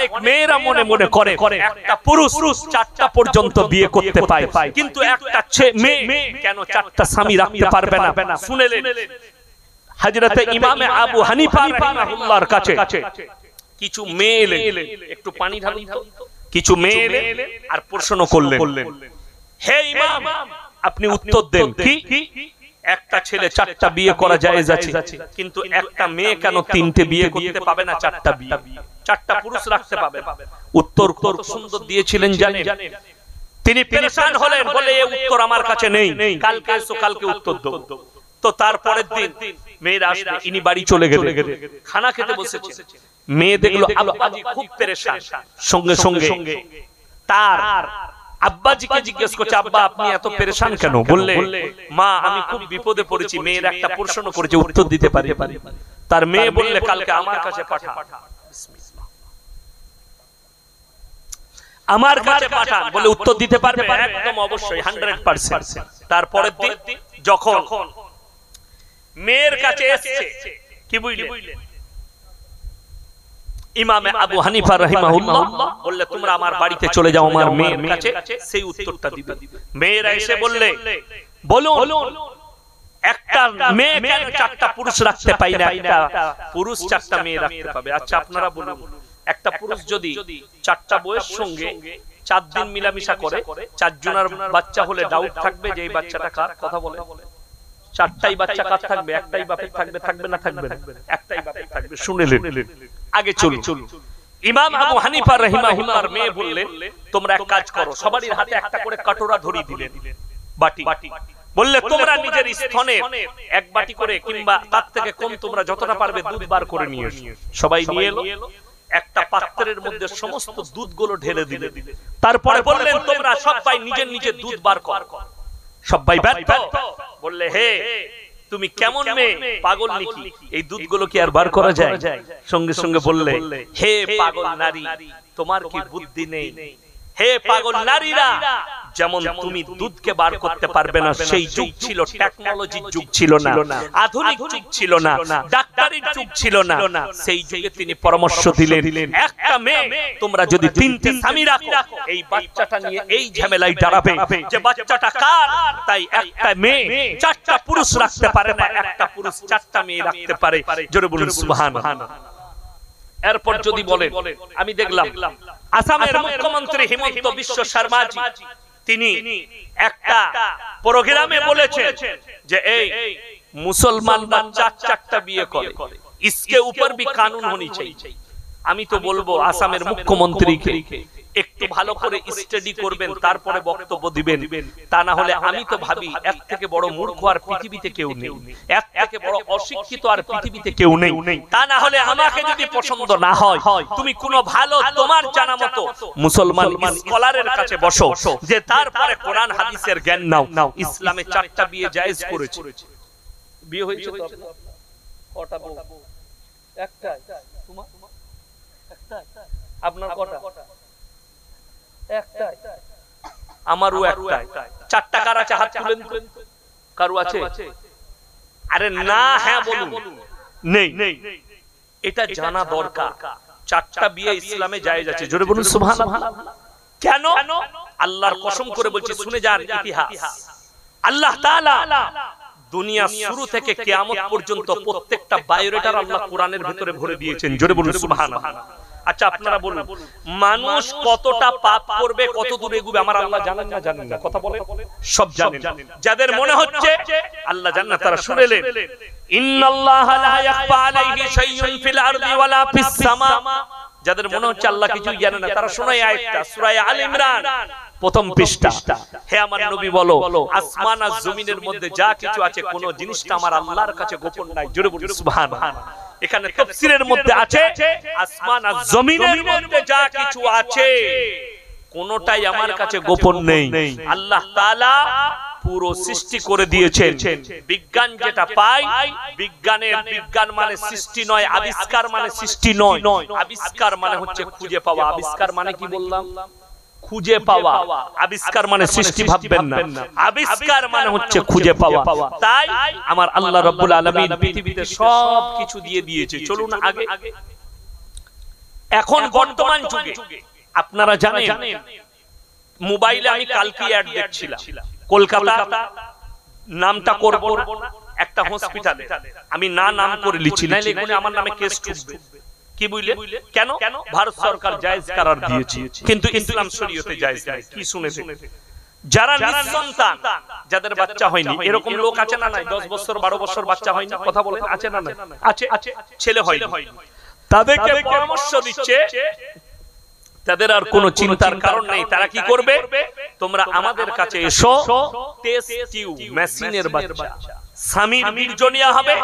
অনেক মেয়েরা মনে মনে করে একটা পুরুষ 4টা পর্যন্ত বিয়ে করতে পায়, কিন্তু একটা মেয়ে কেন 4টা স্বামী রাখতে পারবে না? শুনেলেন হযরত ইমাম আবু হানিফা রাহিমাহুল্লাহর কাছে কিছু মেয়ে এলেন, একটু পানি ঢালুন তো। কিছু মেয়ে এলেন আর প্রশ্ন করলেন, হে ইমাম আপনি উত্তর দেন, কি একটা ছেলে 4টা বিয়ে করা জায়েজ আছে, কিন্তু একটা মেয়ে কেন 3টে বিয়ে করতে পাবে না? 4টা বিয়ে 4টা পুরুষ রাখতে পাবে? উত্তর কত সুন্দর দিয়েছিলেন জানেন? তিনি পেরেশান হলেন, বলে এই উত্তর আমার কাছে নেই, কালকে এসো, কালকে উত্তর দেব। তো তারপরের দিন মেয়েরা আসবে, ইনি বাড়ি চলে গেলেন, খানা খেতে বসেছে। মেয়ে দেখলো আব্বাজি খুব পেরেশান, সঙ্গে সঙ্গে তার আব্বাজিকে জিজ্ঞেস করছে, আব্বা আপনি এত পেরেশান কেন? বললে, মা আমি খুব বিপদে পড়েছি, মেয়ের একটা প্রশ্ন করেছে, উত্তর দিতে পারি। তার মেয়ে বললে, কালকে আমার কাছে পাঠা, আমার কাছে পাঠান, বলে উত্তর দিতে পারবে? একদম অবশ্যই, 100%। তারপরের দিন যখন মেয়ের কাছে এসেছে, কি বুঝলেন? ইমাম আবু হানিফা রাহিমাহুল্লাহ বললে, তোমরা আমার বাড়িতে চলে যাও, আমার মেয়ের কাছে সেই উত্তরটা দিবে। মেয়েরা এসে বললে, বলুন একটা মেয়ে কেন 4টা পুরুষ রাখতে পায় না? একটা পুরুষ 4টা মেয়ে রাখতে পাবে। আচ্ছা আপনারা বলুন, একটা পুরুষ যদি 4টা বউয়ের সঙ্গে 4 দিন মিলামিশা করে, 4 জনের বাচ্চা হলে ডাউট থাকবে যে এই বাচ্চাটা কার? কথা বলে 4টাই বাচ্চা কার থাকবে? একটাই বাপের থাকবে, থাকবে না থাকবে না? একটাই বাপের থাকবে। শুনেলেন? আগে চলুন। ইমাম আবু হানিফা রাহিমাহুল্লাহর মেয়ে বললেন, তোমরা এক কাজ করো, সবারই হাতে একটা করে কাটোরা ধরিয়ে দিলেন, বাটি। বললে, তোমরা নিজের স্তনে এক বাটি করে কিংবা তার থেকে কম তোমরা যতটা পারবে দুধ বার করে নিয়ে এসো। সবাই নিয়ে এলো, একটা পাত্রের মধ্যে সমস্ত দুধগুলো ঢেলে দিলে। তারপরে বললেন, তোমরা সবাই নিজের নিজের দুধ বার কর। সবাই ব্যর্থ। বললে, হে তুমি কেমন মেয়ে, পাগল নাকি? এই দুধগুলো কি আর বার করা যায়? সঙ্গে সঙ্গে বললে, হে পাগল নারী, তোমার কি বুদ্ধি নেই? হে পাগল নারীরা, যেমন তুমি দুধকে বার করতে পারবে না, সেই যুগ ছিল টেকনোলজির যুগ ছিল না, আধুনিক যুগ ছিল না, ডাক্তারির যুগ ছিল না। সেই যুগে তিনি পরামর্শ দিলেন, একটা মেয়ে তোমরা যদি 3টে স্বামী রাখো, এই বাচ্চাটা নিয়ে এই ঝামেলায় দাঁড়াবে যে বাচ্চাটা কার। তাই একটা মেয়ে 4টা পুরুষ রাখতে পারে না, একটা পুরুষ 4টা মেয়ে রাখতে পারে। জোরে বলুন সুবহানাল্লাহ। এরপর যদি বলেন, আমি দেখলাম আসামের মুখ্যমন্ত্রী হিমন্ত বিশ্ব শর্মাজি তিনি একটা প্রোগ্রামে বলেছেন যে এই মুসলমানরা 4টা বিয়ে করে, इसके ऊपर भी कानून होनी चाहिए। আমি তো বলবো আসামের মুখ্যমন্ত্রীকে একটু ভালো করে স্টাডি করবেন, তারপরে বক্তব্য দিবেন। তা না হলে আমি তো ভাবি এর থেকে বড় মূর্খ আর পৃথিবীতে কেউ নেই, এর থেকে বড় অশিক্ষিত আর পৃথিবীতে কেউ নেই। তা না হলে আমাকে যদি পছন্দ না হয়, তুমি কোনো ভালো তোমার জানা মতো মুসলমান স্কলারের কাছে বসো, যে তারপরে কোরআন হাদিসের জ্ঞান নাও। ইসলামে 4টা বিয়ে জায়েজ করেছে। বিয়ে হয়েছে তো কটা বউ? একটাই। তোমার একটাই। আপনার কটা? একটাই। আমারও একটাই। 4টা কার আছে? হাত তুলেন। কারো আছে? আরে না, হ্যাঁ বলুন। নেই। এটা জানা দরকার। 4টা বিয়ে ইসলামে জায়েজ আছে। জোরে বলুন সুবহানাল্লাহ। কেন? আল্লাহর কসম করে বলছি, শুনে যান ইতিহাস। আল্লাহ তাআলা দুনিয়া শুরু থেকে কিয়ামত পর্যন্ত প্রত্যেকটা বায়োডাটা আল্লাহ কোরআনের ভিতরে ভরে দিয়েছেন। জোরে বলুন সুবহানাল্লাহ। আচ্ছা আপনারা বলুন, মানুষ কতটা পাপ করবে, কত দূর এগোবে, আমার আল্লাহ জানেন না? জানেন না? কথা বলেন। সব জানেন। যাদের মনে হচ্ছে আল্লাহ জানেন না, তারা শুনেলেন, ইন্নাল্লাহা লা ইয়াখফা আলাইহি শাইউন ফিল আরদি ওয়ালা ফিস সামা। যাদের মনে হচ্ছে আল্লাহ কিছুই জানে না, তারা শুনে এই আয়াতটা, সূরা আলে ইমরান প্রথম পৃষ্ঠা। হে আমার নবী বলো, আসমান আর জমিনের মধ্যে যা কিছু আছে, কোন জিনিসটা আমার আল্লাহর কাছে গোপন নাই। জোরে বলুন সুবহানাল্লাহ। এখানে তাফসীরের মধ্যে আছে, আসমান আর জমিনের মধ্যে যা কিছু আছে কোনটাই আমার কাছে গোপন নেই। আল্লাহ তাআলা পুরো সৃষ্টি করে দিয়েছেন। বিজ্ঞান যেটা পায়, বিজ্ঞান মানে সৃষ্টি নয়, আবিষ্কার মানে সৃষ্টি নয়। আবিষ্কার মানে হচ্ছে খুঁজে পাওয়া। আবিষ্কার মানে কি বললাম? খুঁজে পাওয়া। আবিষ্কার মানে সৃষ্টি ভাববেন না, আবিষ্কার মানে হচ্ছে খুঁজে পাওয়া। তাই আমার আল্লাহ রাব্বুল আলামিন পৃথিবীতে সব কিছু দিয়ে দিয়েছে। চলুন আগে এখন বর্তমান যুগে আপনারা জানেন, মোবাইলে আমি কালকে অ্যাড দেখছিলাম, কলকাতা, নামটা করব না, একটা হসপিটালে, আমি নাম করে লিখছি, নাইলে এখানে আমার নামে কেস ঠুকবে। কি বুঝলে? কেন? ভারত সরকার জায়েজ করার দিয়েছে, কিন্তু ইসলাম শরীয়তে জায়েজ নাই। কি শুনেছে? যারা নিঃসন্তান, যাদের বাচ্চা হয়নি, এরকম লোক আছে না নাই? 10 বছর 12 বছর বাচ্চা হয়নি, কথা বলেন, আছে না নাই? আছে, ছেলে হয়নি, তাদেরকে পরামর্শ দিচ্ছে, তাদের আর কোনো চিন্তার কারণ নেই। তারা কি করবে? তোমরা আমাদের কাছে এসো, টেস্ট টিউব মেশিনের বাচ্চা, স্বামীর বীর্য নেওয়া হবে,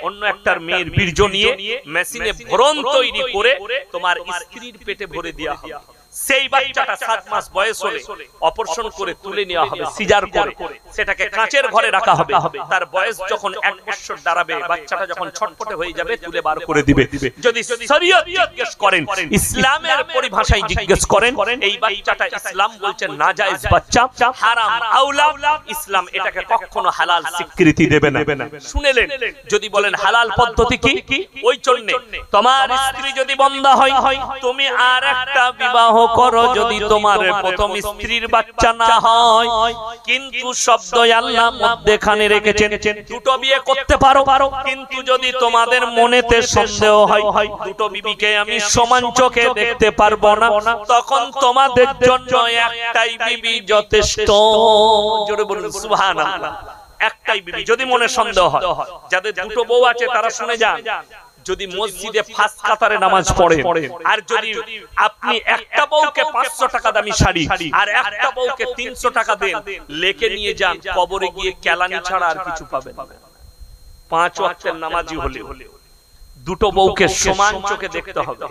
অন্য একটার মেয়ের বীর্য নিয়ে মেশিনে ভরণ তৈরি করে তোমার স্ত্রীর পেটে ভরে দেওয়া হবে। সেই বাচ্চাটা 7 মাস বয়স হলে অপারেশন করে তুলে নেওয়া হবে, সিজার করে সেটাকে কাঁচের ঘরে রাখা হবে। তার বয়স যখন 1 বছর দাঁড়াবে, বাচ্চাটা যখন ছটফটে হয়ে যাবে, তুলে বার করে দিবে। যদি শরীয়ত জিজ্ঞেস করেন, ইসলামের পরিভাষায় জিজ্ঞেস করেন, এই বাচ্চাটা ইসলাম বলছে নাজায়েজ বাচ্চা, হারাম আওলাদ, ইসলাম এটাকে কখনো হালাল স্বীকৃতি দেবে না। শুনেলেন? যদি বলেন হালাল পদ্ধতি কি? ওই জন্য তোমার স্ত্রী যদি বন্ধা হয়, তুমি আর একটা বিবাহ করো, যদি তোমার প্রথম স্ত্রীর বাচ্চা না হয়, কিন্তু শব্দ আল্লাহ মধ্যখানে রেখেছেন, দুটো বিয়ে করতে পারো, কিন্তু যদি তোমাদের মনেতে সন্দেহ হয় দুটো বিবিকে আমি সমান চোখে দেখতে পারবো না, তখন তোমাদের জন্য একটাই বিবি যথেষ্ট। জোরে বলুন সুবহানাল্লাহ। একটাই বিবি, যদি মনে সন্দেহ হয়। যাদের দুটো বউ আছে তারা শুনে যান, যদি মসজিদে ফার্স্ট কাতারে নামাজ পড়ে, আর যদি আপনি একটা বউকে 500 টাকা দামি শাড়ি আর একটা বউকে 300 টাকা দেন, লেকে নিয়ে যান, কবরে গিয়ে কেলানি ছাড়া আর কিছু পাবেন না। 5 ওয়াক্তের নামাজি হলে দুটো বউকে সমান চোখে দেখতে হবে।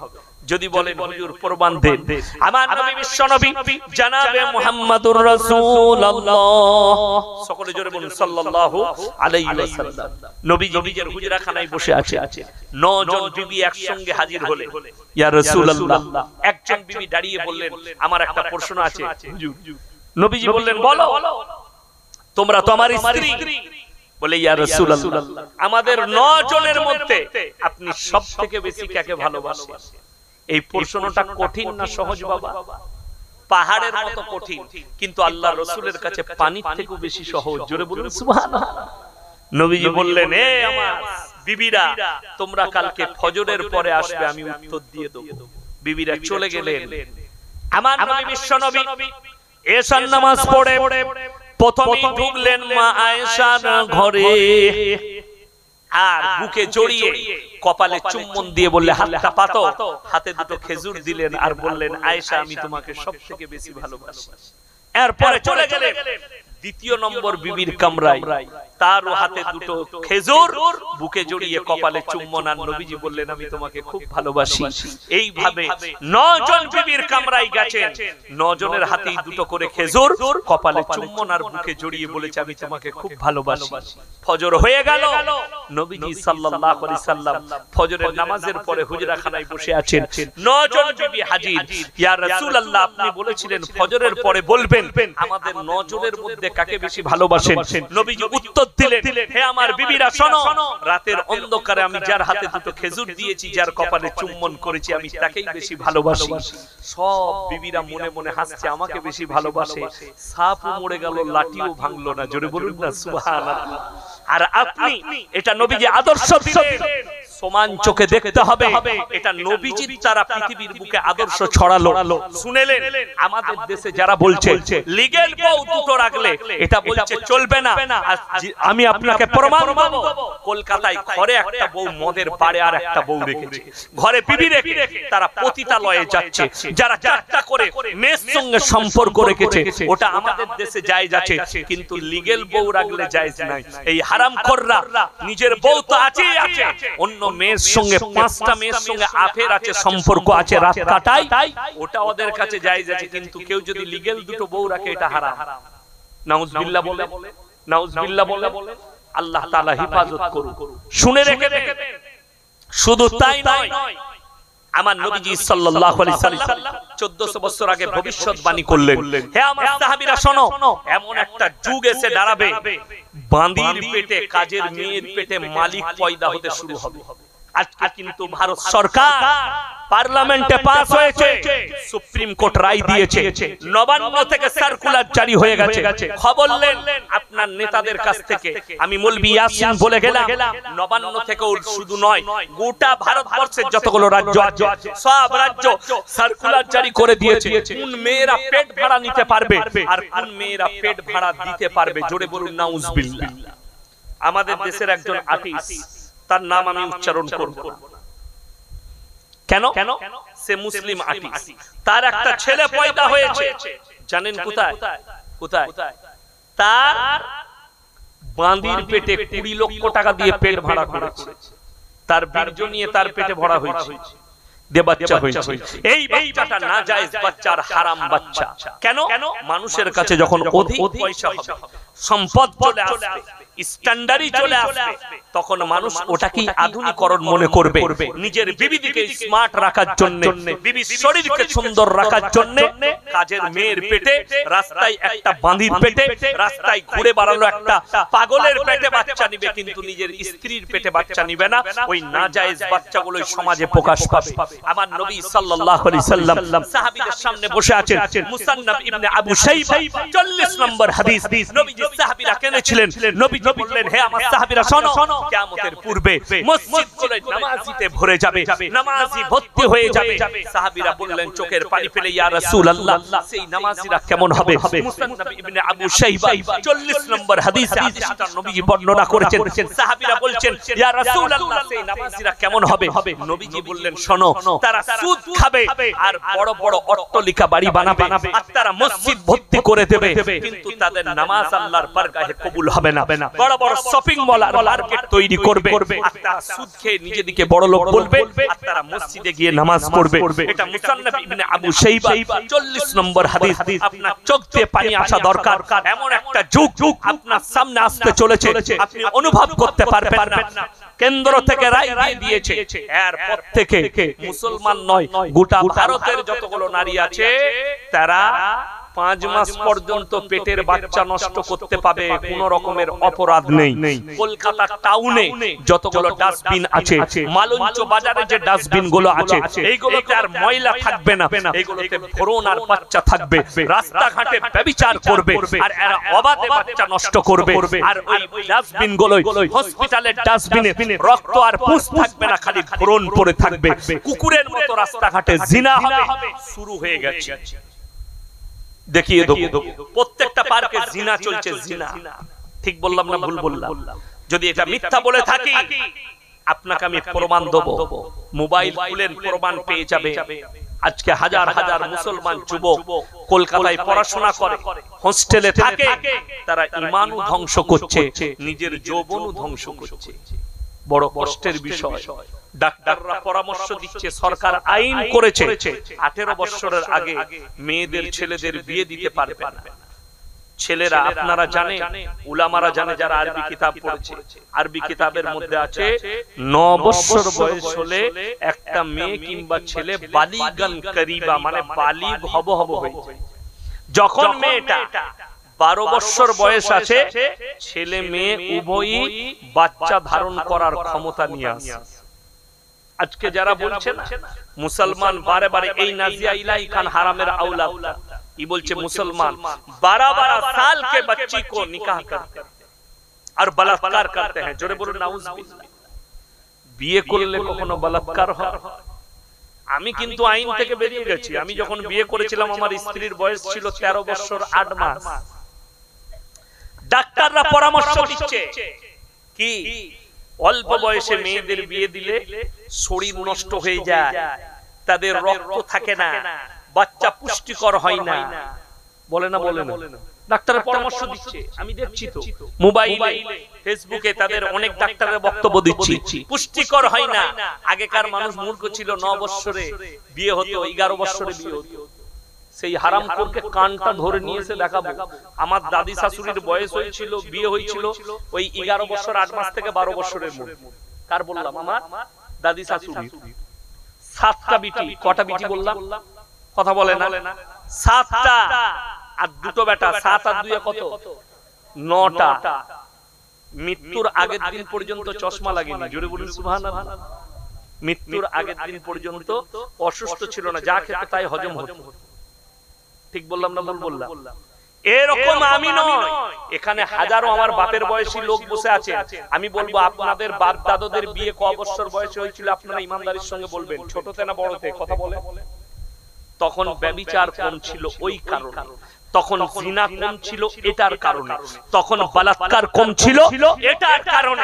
যদি বলেন হুজুর প্রমাণ দেন, আমার নবী বিশ্ব নবী জনাবে মুহাম্মদুর রাসূলুল্লাহ, সকলে জোরে বলুন সাল্লাল্লাহু আলাইহি ওয়াসাল্লাম, নবীজি নিজের হুজরাখানায় বসে আছে, 9 জন বিবি একসঙ্গে হাজির হলে, ইয়া রাসূলুল্লাহ, একজন বিবি দাঁড়িয়ে বললেন, আমার একটা প্রশ্ন আছে হুজুর। নবীজি বললেন, বলো, তোমরা তো আমার স্ত্রী। বলে, ইয়া রাসূলুল্লাহ, আমাদের 9 জনের মধ্যে আপনি সবথেকে বেশি কাকে ভালোবাসেন? এই প্রশ্নটা কঠিন না সহজ বাবা? পাহাড়ের মতো কঠিন, কিন্তু আল্লাহ রাসূলের কাছে পানির থেকেও বেশি সহজ। জোরে বলুন সুবহানাল্লাহ। নবীজি বললেন, এ আমার বিবিরা, তোমরা কালকে ফজরের পরে আসবে, আমি উত্তর দিয়ে দেব। বিবিরা চলে গেলেন। আমার নবী বিশ্ব নবী এশার নামাজ পড়ে প্রথমেই ঢুকলেন মা আয়েশার ঘরে, আর বুকে জড়িয়ে কপালে চুম্বন দিয়ে বললে, হাতটা পাতো। হাতে দুটো খেজুর দিলেন আর বললেন, আয়েশা, আমি তোমাকে সবথেকে বেশি ভালোবাসি। এরপরে চলে গেলেন দ্বিতীয় নম্বর বিবির কামরায়, তারও হাতে দুটো খেজুর, বুকে জড়িয়ে কপালে চুম্বন, আর নবীজি বললেন, আমি তোমাকে খুব ভালোবাসি। এইভাবে 9 জন বিবির কামরায় গেছেন, 9 জনের হাতেই দুটো করে খেজুর, কপালে চুম্বন আর বুকে জড়িয়ে বলেছে, আমি তোমাকে খুব ভালোবাসি। ফজর হয়ে গেল, নবীজি সাল্লাল্লাহু আলাইহি সাল্লাম ফজরের নামাজের পরে হুজরাখানায় বসে আছেন, 9 জন বিবি হাজির। ইয়া রাসূলুল্লাহ, আপনি বলেছিলেন ফজরের পরে বলবেন আমাদের 9 জনের মধ্যে কাকে বেশি ভালোবাসেন। নবীজি উত্তর দিলেন, হে আমার বিবিরা শোনো, রাতের অন্ধকারে আমি যার হাতে দুটো খেজুর দিয়েছি, যার কপালে চুম্বন করেছি, আমি তাকেই বেশি ভালোবাসি। সব বিবিরা মনে মনে হাসছে, আমাকে বেশি ভালোবাসে। সাপও মরে গেল, লাঠিও ভাঙলো না। জোরে বলুন না সুবহানাল্লাহ। আর আপনি, এটা নবীজি আদর্শ দিলেন, সমান চোখে দেখতে হবে। এটা নবীজির দ্বারা পৃথিবীর বুকে আদর্শ ছড়ালো। শুনেলেন, আমাদের দেশে যারা বলছে লিগেল বউ দুটো রাখলে এটা বলছে চলবে না, আমি আপনাকে প্রমাণ দেব। কলকাতায় ঘরে একটা বউ মদের পাড়ে আর একটা বউ রেখেছে, ঘরে বিবি রেখে তারা পতিতালয়ে যাচ্ছে। যারা 4টা করে মেয়ের সঙ্গে সম্পর্ক রেখেছে, ওটা আমাদের দেশে জায়েজ আছে, কিন্তু লিগেল বউ রাখলে জায়েজ নাই। এই হারামখোররা নিজের বউ তো আছেই আছে, অন্য মেয়ের সঙ্গে 5টা মেয়ের সঙ্গে আফের আছে, সম্পর্ক আছে, রাত কাটায়, ওটা ওদের কাছে জায়েজ আছে। কিন্তু কেউ যদি লিগেল দুটো বউ রাখে, এটা হারাম। নাউজুবিল্লাহ বলে, নাউজুবিল্লাহ বলে, আল্লাহ তাআলা হেফাজত করুন। শুনে রেখে দেন। শুধু তাই নয়, আমার নবীজি সাল্লাল্লাহু আলাইহি সাল্লাম 1400 বছর আগে ভবিষ্যৎবাণী করলেন, হে আমার সাহাবীরা শোনো, এমন একটা যুগ এসে দাঁড়াবে, বাঁদির পেটে, কাজের মেয়ের পেটে মালিক পয়দা হতে শুরু হবে। আজকে কিন্তু ভারত সরকার পার্লামেন্টে পাস হয়েছে, সুপ্রিম কোর্ট রায় দিয়েছে, নবান্ন থেকে সার্কুলার জারি হয়ে গেছে। খবর নেন আপনার নেতাদের কাছ থেকে, আমি মৌলভী ইয়াসিন বলে গেলাম, নবান্ন থেকেও শুধু নয়, গোটা ভারতবর্ষের যতগুলো রাজ্য আছে সব রাজ্য সার্কুলার জারি করে দিয়েছে কোন মেয়েরা পেট ভাড়া নিতে পারবে আর কোন মেয়েরা পেট ভাড়া দিতে পারবে। জোরে বলুন নাউজুবিল্লাহ। আমাদের দেশের একজন আর্টিস্ট, তার নাম আমি উচ্চারণ করব কেন, সে মুসলিম আর্টিস্ট, তার একটা ছেলে পয়দা হয়েছে, জানেন কোথায়? কোথায়? তার বাঁদির পেটে 20 লক্ষ টাকা দিয়ে পেট ভাড়া করেছে, তার বীর্য নিয়ে তার পেটে ভরা হয়েছে, দে বাচ্চা হয়েছে। এই বাচ্চাটা নাজায়েজ বাচ্চা আর হারাম বাচ্চা। কেন? মানুষের কাছে যখন অধিক পয়সা হবে, সম্পদ চলে আসবে, স্ট্যান্ডার্ডই চলে আসবে, তখন মানুষ ওটাকেই আধুনিকরণ মনে করবে। নিজের বিবিদিকে স্মার্ট রাখার জন্য, বিবির শরীরকে সুন্দর রাখার জন্য কাজের মেয়ের পেটে, রাস্তায় একটা বাঁধির পেটে, রাস্তায় ঘুরে বেড়ালো একটা পাগলের পেটে বাচ্চা নিবে, কিন্তু নিজের স্ত্রীর পেটে বাচ্চা নিবে না। ওই নাজায়েজ বাচ্চাগুলোই সমাজে প্রকাশ পাবে। আমার নবী সাল্লাল্লাহু আলাইহি সাল্লাম সাহাবীদের সামনে বসে আছেন, মুসান্নাফ ইবনে আবু শাইবা 40 নম্বর হাদিস, নবীজি সাহাবীরা কেনেছিলেন, নবীজি বললেন, হে আমার সাহাবীরা শোনো, কিয়ামতের পূর্বে মসজিদগুলো নামাজিতে ভরে যাবে, নামাজি ভর্তি হয়ে যাবে। সাহাবীরা বললেন চোখের পানি ফেলে, ইয়া রাসূলুল্লাহ, সেই নামাজিরা কেমন হবে? মুসান্নাফ ইবনে আবু শাইবা 40 নম্বর হাদিসে আদিশটা নবীজি বর্ণনা করেছেন। সাহাবীরা বলছেন, ইয়া রাসূলুল্লাহ, সেই নামাজিরা কেমন হবে? নবীজি বললেন, শোনো, তারা সুদ খাবে আর বড় বড় অট্টালিকা বাড়ি বানাবে আর তারা মসজিদ ভর্তি করে দেবে, কিন্তু তাদের নামাজ আল্লাহর বারগাহে কবুল হবে না। বড় বড় শপিং মল আর মার্কেট তৈরি করবে আর তারা সুদ খেয়ে নিজেদিকে বড় লোক বলবে আর তারা মসজিদে গিয়ে নামাজ পড়বে। এটা মুসান্নাফ ইবনে আবু শাইবা 40 নম্বর হাদিস। আপনার চোখ দিয়ে পানি আসা দরকার। এমন একটা যুগ আপনার সামনে আসতে চলেছে, আপনি অনুভব করতে পারবেন না। কেন্দ্র থেকে রায় দিয়েছে, এরপর থেকে মুসলমান নয়, গোটা ভারতের যতগুলো নারী আছে তারা 5 মাস পর্যন্ত পেটের বাচ্চা নষ্ট করতে পাবে, কোন রকমের অপরাধ নেই। কলকাতা টাউনে যতগুলো ডাস্টবিন আছে, মালঞ্চ বাজারে যে ডাস্টবিন গুলো আছে, এইগুলোতে আর ময়লা থাকবে না, এইগুলোতে ভ্রূণ আর বাচ্চা থাকবে। রাস্তাঘাটে ব্যভিচার করবে আর এরা অবাধে বাচ্চা নষ্ট করবে। আর ওই ডাস্টবিন গুলোই হসপিটালের ডাস্টবিনে রক্ত আর পুষ থাকবে না, খালি ভ্রূণ পড়ে থাকবে। কুকুরের মতো রাস্তাঘাটে জিনা হবে, শুরু হয়ে গেছে। দেখিয়ে দেবো প্রত্যেকটা পার্কে জিনা চলছে, জিনা। ঠিক বললাম না ভুল বললাম? যদি এটা মিথ্যা বলে থাকি, আপনাকে আমি প্রমাণ দেবো। মোবাইল খুলেন, প্রমাণ পেয়ে যাবে। আজকে হাজার হাজার মুসলমান যুবক কলকাতায় পড়াশোনা করে, হোস্টেলে থাকে, তারা ঈমানও ধ্বংস করছে, নিজের যৌবনও ধ্বংস করছে। বড় কষ্টের বিষয়। ডাক্তাররা পরামর্শ দিচ্ছে, সরকার আইন করেছে 18 বছরের আগে মেয়েদের ছেলেদের বিয়ে দিতে পারবে না। ছেলেরা, আপনারা জানেন, উলামারা জানে যারা আরবি কিতাব পড়েছে, আরবি কিতাবের মধ্যে আছে 9 বছর বয়স হলে একটা মেয়ে কিংবা ছেলে বালিগান করিবা, মানে বালিগ হব হয়েছে। যখন মেয়েটা 12 বছর বয়স আছে, ছেলে মেয়ে উভয়ই বাচ্চা ধারণ করার ক্ষমতা নিয়ে আসে। আজকে যারা বলছে না মুসলমান বারে বারে, এই নাজিয়া ইলাহি খান হারামের আওলাদ, ই বলছে মুসলমান 12 साल के बच्ची को निकाह करते और बलात्कार करते हैं। जोरे बोलो नाउजुबिल्लाह। বিয়ে করলে কখনো বলাৎকার হয়? আমি কিন্তু আইন থেকে বেরিয়ে গেছি। আমি যখন বিয়ে করেছিলাম আমার স্ত্রীর বয়স ছিল 13 বছর 8 মাস। ডাক্তাররা পরামর্শ দিচ্ছে কি অল্প বয়সে মেয়েদের বিয়ে দিলে শরীর নষ্ট হয়ে যায়, তাদের রক্ত থাকে না, বাচ্চা পুষ্টিকর হয় না। বলে না বলে না? ডাক্তারের পরামর্শ দিচ্ছে, আমি দেখছি তো মোবাইলে ফেসবুকে তাদের অনেক ডাক্তারের বক্তব্য দিচ্ছি, পুষ্টিকর হয় না। আগেকার মানুষ মূর্খ ছিল, 9 বছরে বিয়ে হতো, 11 বছরে বিয়ে হতো। সেই হারামখোরকে কানটা ধরে নিয়েছে দেখাবো। আমার দাদি শাশুড়ির বয়স হয়েছিল, বিয়ে হয়েছিল ওই 11 বছর 8 মাস থেকে 12 বছরের মধ্যে। কার বললাম? আমার দাদি শাশুড়ি। 7টা বিটি। কটা বিটি বললাম? কথা বলে না? 7টা আর 2টো বেটা। 7 আর 2 কত? 9টা। মৃত্যুর আগের দিন পর্যন্ত চশমা লাগেনি। জোরে বলুন সুবহানাল্লাহ। মৃত্যুর আগের দিন পর্যন্ত অসুস্থ ছিল না, যা খেত তাই হজম হতো। ঠিক বললাম না ভুল বললাম? এরকম আমি নয়, এখানে হাজারো আমার বাপের বয়সী লোক বসে আছে। আমি বলবো আপনাদের বাপ দাদাদের বিয়ে ক বছর বয়সে হয়েছিল আপনারা ইমানদারির সঙ্গে বলবেন, ছোটতে না বড়তে? কথা বলে। তখন ব্যভিচার কম ছিল ওই কারণে, তখন জিনা কম ছিল এটার কারণে, তখন বলাৎকার কম ছিল এটার কারণে।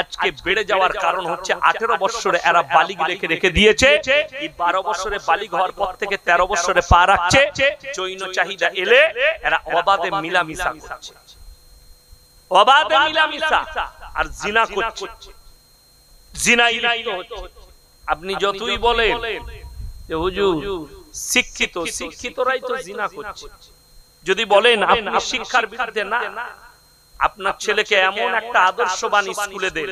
আজকে বেড়ে যাওয়ার কারণ হচ্ছে 18 বছরে এরা বালিগ রেখে রেখে দিয়েছে। এই 12 বছরে বালিগ হওয়ার পর থেকে 13 বছরে পা রাখছে। যৌন চাহিদা এলে এরা অবাধে মিলামিশা করছে, অবাধে মিলামিশা আর জিনা করছে, জিনাই লিপ্ত হচ্ছে। আপনি যতই বলেন যে হুজুর শিক্ষিত, শিক্ষিতরাই তো জিনা করছে। যদি বলেন আপনি শিক্ষার বিরুদ্ধে, না, আপনার ছেলেকে এমন একটা আদর্শবান স্কুলে দেন,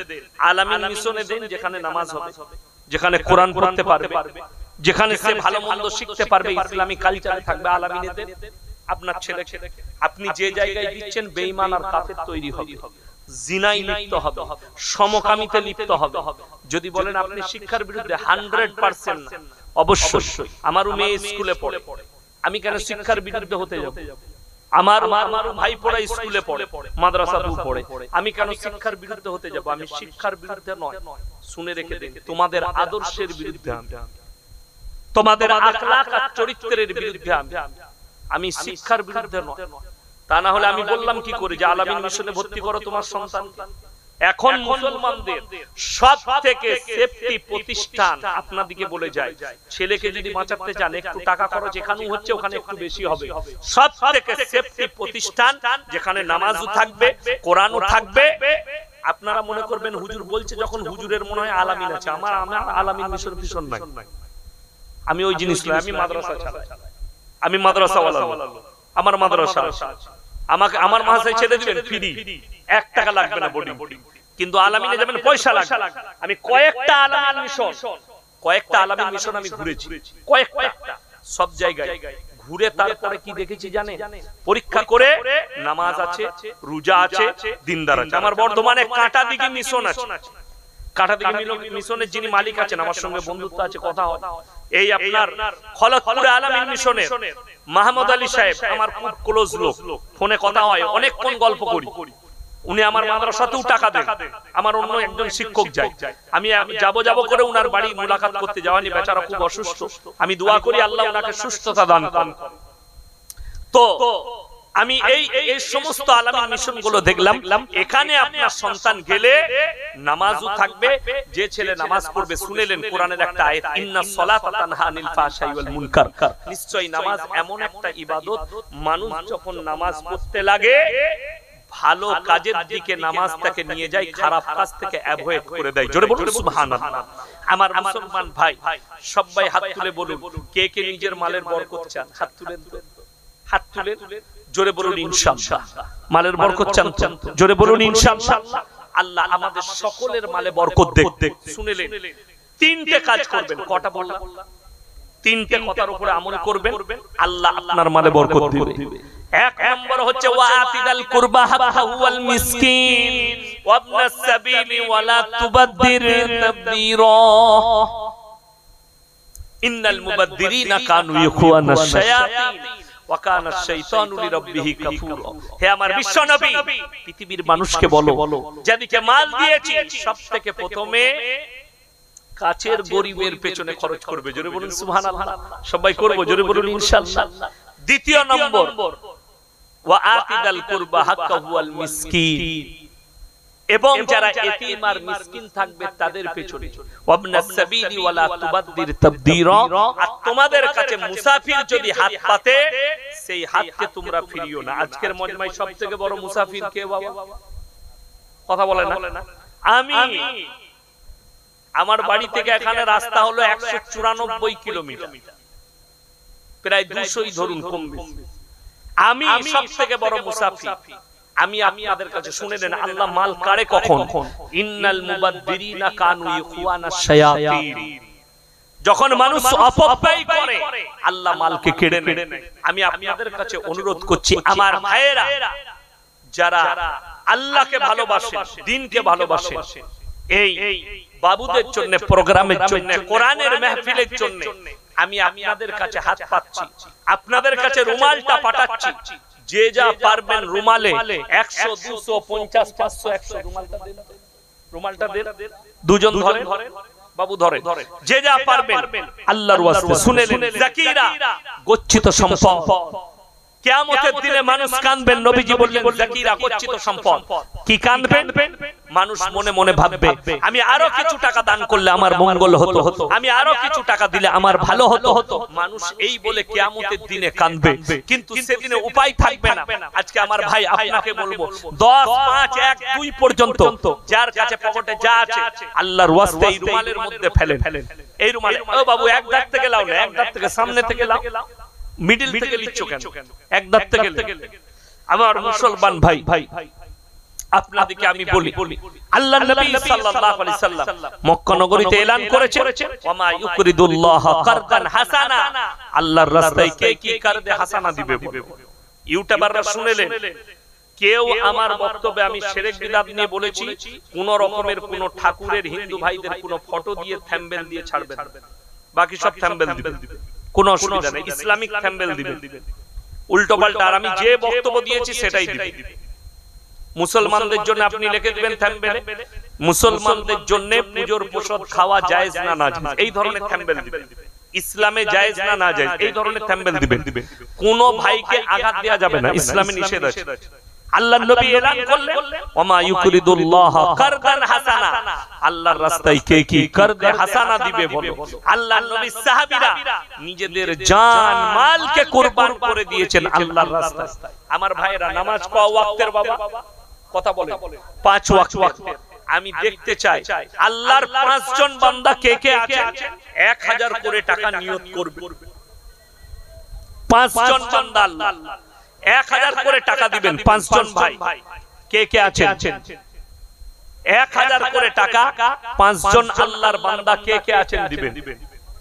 আলামিন মিশনে দেন, যেখানে নামাজ হবে, যেখানে কোরআন পড়তে পারবে, যেখানে সে ভালো মন্দ শিখতে পারবে, ইসলামী কালচারে থাকবে, আলামিনে দেন আপনার ছেলেকে। আপনি যে জায়গায় দিচ্ছেন বেঈমান আর কাফের তৈরি হবে, জিনায় লিপ্ত হবে, সমকামিতে লিপ্ত হবে। যদি বলেন আপনি শিক্ষার বিরুদ্ধে, 100% না, অবশ্যই। আমার মেয়ে স্কুলে পড়ে, আমি কেন শিক্ষার বিরুদ্ধে হতে যাব? আমার ভাই পড়া স্কুলে পড়ে, মাদ্রাসাতেও পড়ে, আমি কেন শিক্ষার বিরুদ্ধে হতে যাব? আমি শিক্ষার বিরুদ্ধে নয়, শুনে রেখে দিন, তোমাদের আদর্শের বিরুদ্ধে আমি, তোমাদের আখলাক আর চরিত্রের বিরুদ্ধে আমি শিক্ষার বিরুদ্ধে নয়। তা না হলে আমি বললাম কি করে যে আলামিন মিশনে ভর্তি করো তোমার সন্তানকে? এখন মুসলমানদের সব থেকে সেফটি প্রতিষ্ঠান আপনাদিকে বলে যায়, ছেলেকে যদি বাঁচাতে চান একটু টাকা খরচ এখানেও হচ্ছে, ওখানে একটু বেশি হবে। সব থেকে সেফটি প্রতিষ্ঠান যেখানে নামাজও থাকবে, কোরআনও থাকবে। আপনারা মনে করবেন হুজুর বলছে যখন, হুজুরের মনে হয় আলামিন আছে। আমার আলামিন মিশন ভীষণ নাই, আমি ওই জিনিস নয়। আমি মাদ্রাসা চালাই, আমি মাদ্রাসাওয়ালা, আমার মাদ্রাসা আছে। আমাকে আমার মাদ্রাসায় ছেড়ে দিবেন ফ্রি, 1 টাকা লাগবে না বোর্ডিং, কিন্তু আলামিনে যাবেন পয়সা লাগবে। আমি কয়েকটা আলামিন মিশন আমি ঘুরেছি, কয়েকটা, সব জায়গায় ঘুরে তারপরে কি দেখেছি জানেন? পরীক্ষা করে নামাজ আছে, রোজা আছে, দিনদার আছে। আমার বর্ধমানে কাঁটাদিঘি মিশন আছে, কাঁটাদিঘি মিশনের যিনি মালিক আছেন আমার সঙ্গে বন্ধুত্ব আছে, কথা হয়। এই আপনার খলতপুরে আলামিন মিশনের মাহমুদ আলী সাহেব আমার খুব ক্লোজ লোক, ফোনে কথা হয়, অনেকক্ষণ গল্প করি। উনি আমার মাদ্রাসাতেও টাকা দেন, আমার অন্য একজন শিক্ষক যায়, আমি যাব করে উনার বাড়ি মুলাকাত করতে যাওয়ানি, বেচারা খুব অসুস্থ। আমি দোয়া করি আল্লাহ ওনাকে সুস্থতা দান করেন। তো আমি এই সমস্ত আলামিন মিশন গুলো দেখলাম। এখানে আপনার সন্তান গেলে নামাজও থাকবে, যে ছেলে নামাজ পড়বে, শুনেলেন কোরআনের একটা আয়াত, ইন্নাস সালাতা তানহা আনিল ফাহশাই ওয়াল মুনকার। নিশ্চয়ই নামাজ এমন একটা ইবাদত, মানুষ যখন নামাজ পড়তে লাগে ভালো কাজের দিকে নামাজটাকে নিয়ে যায়, খারাপ কাজ থেকে অ্যাভয়েড করে দেয়। জোরে বলুন সুবহানাল্লাহ। আমার মুসলমান ভাই সবাই হাত তুলে বলুন, কে কে নিজের মালের বরকত চান? হাত তুলেন, হাত তুলেন, জোরে বলুন ইনশাআল্লাহ। মালের বরকত চান? জোরে বলুন ইনশাআল্লাহ। আল্লাহ আমাদের সকলের মালে বরকত দেখ। শুনেলেন, 3টে কাজ করবেন। কটা বললাম? 3টে কথার উপরে আমল করবেন, আল্লাহ আপনার মালে বরকত দিবে। 1 নম্বর হচ্ছে ওয়াতিদাল কুরবা হাক্কাহু ওয়াল মিসকিন ওয়াবনাস সাবিলি ওয়ালা তুবাদদির তাবদীরা। ইন্নাল মুবাদদিরিনা কানু ইখওয়ানাশ শায়াতিন ওয়া কানা আশ-শাইতানু লিরাব্বিহি কাফুরা। হে আমার বিশ্ব নবী, পৃথিবীর মানুষকে বলো, যাদেরকে মাল দিয়েছি সবথেকে প্রথমে কাছের গরিবের পেছনে খরচ করবে। জোরে বলুন সুবহানাল্লাহ। সবাই করব, জোরে বলুন ইনশাআল্লাহ। দ্বিতীয় নম্বর ওয়াতিদাল কুরবা হাক্কাহু ওয়াল মিসকিন, এবং যারা এতিম আর মিসকিন থাকবে তাদের পেছনে, ওয়াবনাস সাবিলি ওয়ালা তুবাদদির তাবদীরা। আর তোমাদের কাছে মুসাফির যদি হাত পাতে সেই হাতকে তোমরা ফিরিও না। আজকের মজমায় সবথেকে বড় মুসাফির কে বাবা? কথা বলে না? আমি। আমার বাড়ি থেকে এখানে রাস্তা হলো 194 কিলোমিটার, প্রায় 200ই ধরুন কম বেশি। আমি সবথেকে বড় মুসাফির। আমি আপনাদের কাছে শুনে নেন, আল্লাহ মাল কাড়ে কখন? ইন্নাল মুবাদদিরিনা কানু ইখওয়ানাশ শায়াতিন। যখন মানুষ অপব্যয় করে আল্লাহ মালকে কেড়ে নেয়। আমি আপনাদের কাছে অনুরোধ করছি, আমার ভাইয়েরা যারা আল্লাহকে ভালোবাসেন, দ্বীনকে ভালোবাসেন, এই বাবুদের জন্য, প্রোগ্রামের জন্য, কোরআনের মাহফিলের জন্য আমি আপনাদের কাছে হাত পাচ্ছি, আপনাদের কাছে রুমালটা পাঠাচ্ছি। যে যা পারবেন রুমালে 100 200 50 500 100 রুমালটা দেন। দুজন ধরে, বাবু ধরে, যে যা পারবেন আল্লাহর ওয়াস্তে শুনেলেন। যাকিরা গচ্ছিত সম্পদ, কিয়ামতের দিনে মানুষ কাঁদবেন। নবীজি বললেন যাকিরা গচ্ছিত সম্পদ। কি কাঁদবেন? মানুষ মনে মনে ভাববে আমি আরো কিছু টাকা দান করলে আমার মঙ্গল হতো, আমি আরো কিছু টাকা দিলে আমার ভালো হতো। মানুষ এই বলে কিয়ামতের দিনে কাঁদবে, কিন্তু সেদিনে উপায় থাকবে না। আজকে আমার ভাই আপনাকে বলবো 10 5 1 2 পর্যন্ত যার কাছে পকেটে যা আছে আল্লাহর ওয়াস্তে এই রুমালের মধ্যে ফেলেন। এই রুমালে ও বাবু এক দাঁত থেকে লাও না, এক দাঁত থেকে সামনে থেকে লাও, মিডল থেকে লিচ্ছ কেন? এক দাঁত থেকে। আমার মুসলমান ভাই আপনাদেরকে আমি বলি, আল্লাহর নবী সাল্লাল্লাহু আলাইহি সাল্লাম মক্কা নগরীতে এলান করেছেন ওয়ামা ইউকরিদুল্লাহ কারদান হাসানা, আল্লাহর রাস্তায় কে কি কারদে হাসানা দিবে। ইউটিউবাররা শুনেলেন, কেউ আমার বক্তব্যে আমি শিরক বিদআত নিয়ে বলেছি, কোন রকমের কোন ঠাকুরের হিন্দু ভাইদের কোন ফটো দিয়ে থাম্বনেল দিয়ে ছাড়বেন, বাকি সব থাম্বনেল দিবেন, কোন অসুবিধা নেই। ইসলামিক থাম্বনেল দিবেন, উল্টো পাল্টা। আর আমি যে বক্তব্য দিয়েছি সেটাই দিবেন। মুসলমানদের জন্য আপনি লিখে দিবেন থাম্বনেলে মুসলমানদের জন্য পূজোর প্রসাদ খাওয়া জায়েজ না না জায়েজ, এই ধরনের থাম্বনেল দিবেন। ইসলামে জায়েজ না না জায়েজ, এই ধরনের থাম্বনেল দিবেন। কোন ভাইকে আঘাত দেয়া যাবে না, ইসলামে নিষেধ আছে। আল্লাহর নবী এলান করলেন ওয়ামা ইউকরিদুল্লাহ কারদান হাসানা, আল্লাহর রাস্তায় কে কি কারদে হাসানা দিবে বলো। আল্লাহর নবী সাহাবীরা নিজেদের জান মালকে কুরবান করে দিয়েছেন আল্লাহর রাস্তায়। আমার ভাইরা নামাজ কয় ওয়াক্তের বাবা? কথা বলে 5 ওয়াক্তের। আমি দেখতে চাই আল্লাহর 5 জন বান্দা কে কে আছেন 1000 করে টাকা নিয়ত করবে। 5 জন বান্দা আল্লাহ 1000 করে টাকা দিবেন। 5 জন ভাই কে কে আছেন 1000 করে টাকা 5 জন আল্লাহর বান্দা কে কে আছেন দিবেন।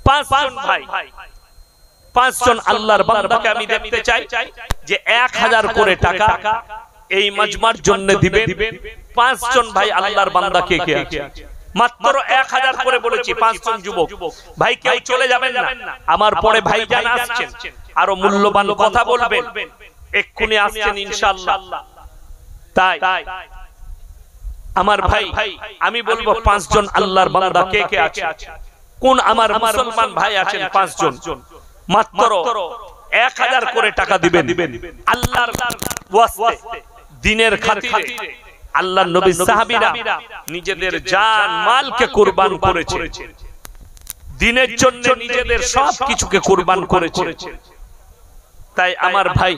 5 জন ভাই, 5 জন আল্লাহর বান্দাকে আমি দেখতে চাই যে 1000 করে টাকা এই মাজমার জন্য দিবেন। 5 জন ভাই আল্লাহর বান্দা কে কে আছে? মাত্র 1000 করে বলেছি। 5 জন যুবক ভাই, কেউ চলে যাবেন না, আমার পরে ভাইজান আসছেন, আরো মূল্যবান কথা বলবেন, এক্ষুনি আসছেন ইনশাআল্লাহ। তাই আমার ভাই আমি বলবো 5 জন আল্লাহর বান্দা কে কে আছে? কোন আমার মুসলমান ভাই আছেন 5 জন? মাত্র 1000 করে টাকা দিবেন আল্লাহর ওয়াস্তে, দিনের খাতিরে। আল্লাহর নবী সাহাবীরা নিজেদের জান মালকে কুরবান করেছে, দ্বীনের জন্য নিজেদের সব কিছুকে কুরবান করেছে। তাই আমার ভাই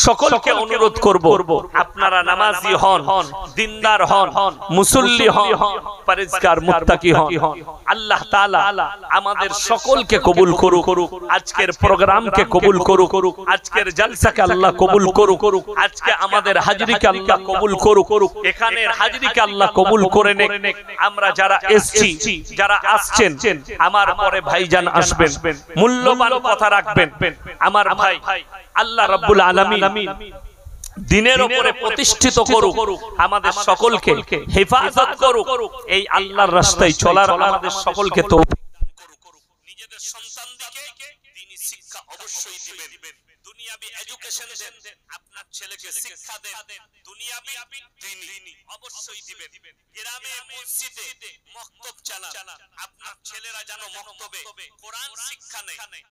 সকলকে অনুরোধ করব, আপনারা নামাজি হন, দিনদার হন, মুসল্লি হন, পরহেজগার মুত্তাকি হন। আল্লাহ তাআলা আমাদের সকলকে কবুল করুক, আজকের প্রোগ্রামকে কবুল করুক, আজকের জলসাকে আল্লাহ কবুল করুক, আজকে আমাদের হাজিরিকে আল্লাহ কবুল করুক, এখানের হাজিরিকে আল্লাহ কবুল করে নেক। আমরা যারা এসেছি, যারা আসছেন, আমার পরে ভাইজান আসবেন, মূল্যবান কথা রাখবেন। আমার ভাই আল্লাহ রাব্বুল আলামিন দ্বীনের উপরে প্রতিষ্ঠিত করুক, আমাদের সকলকে হেফাজত করুক, এই আল্লাহর রাস্তায় চলার আমাদের সকলকে তৌফিক দান করুক। নিজেদের সন্তানদেরকে দ্বীনি শিক্ষা অবশ্যই দিবেন, দুনিয়াবি এডুকেশন দেন, আপনার ছেলেকে শিক্ষা দেন, দুনিয়াবি দ্বীনি অবশ্যই দিবেন। গ্রামে মসজিদে মক্তব চালান, আপনার ছেলেরা যেন মক্তবে কোরআন শিক্ষা নেয়।